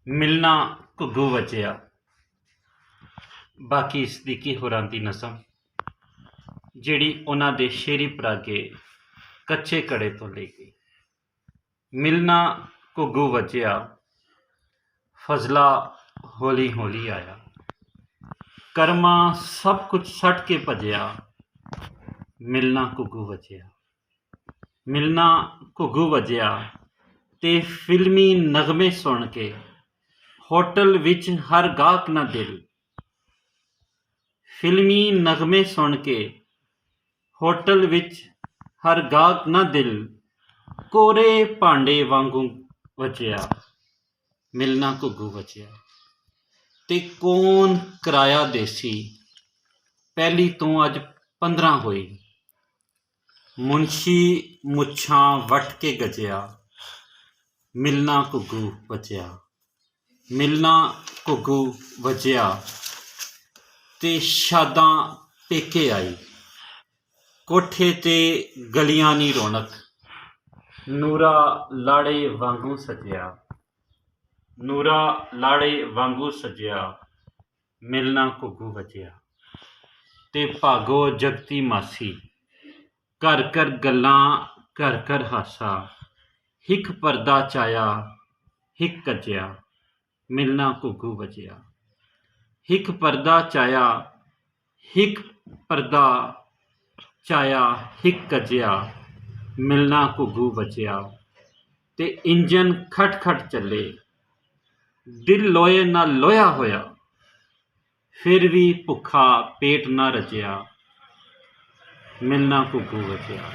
मिलना घुग्गू वजिया। बाकी इसकी की होरां दी नज़म जिहड़ी उन्हां दे शेरी परागे कच्चे कड़े तो ले गई। मिलना घुग्गू वजिया, फजला हौली हौली आया। कर्मा सब कुछ सट के भजिया, मिलना घुग्गू वजिया। मिलना घुग्गू वजिया ते फिल्मी नगमे सुन के होटल विच हर गाहक ना दिल। फिल्मी नगमे सुन के होटल विच हर गाहक ना दिल, कोरे भांडे वांगू वजिया, मिलना घुग्गू वजिया। ते कौन कराया देसी, पहली तो अज 15 होई। मुंशी मुच्छां वट के गजिया, मिलना घुग्गू वजिया। मिलना घुग्गू वजिया ते शादां पेके आई। कोठे ते गलियां नी रौनक, नूरा लाड़े वांगू सजिया। नूरा लाड़े वांगू सजिया, मिलना घुग्गू वजिया। ते भागो जगती मासी, घर घर गल्लां घर घर हासा। हिक परदा चाया हिक कजिया, मिलना घुग्गू वजिया। हिक परदा चाया हिक परदा चाया हिक कजिया, मिलना घुग्गू वजिया। ते इंजन खट खट चले, दिल लोए ना लोया होया, फिर भी भुखा पेट ना रजिया, मिलना घुग्गू वजिया।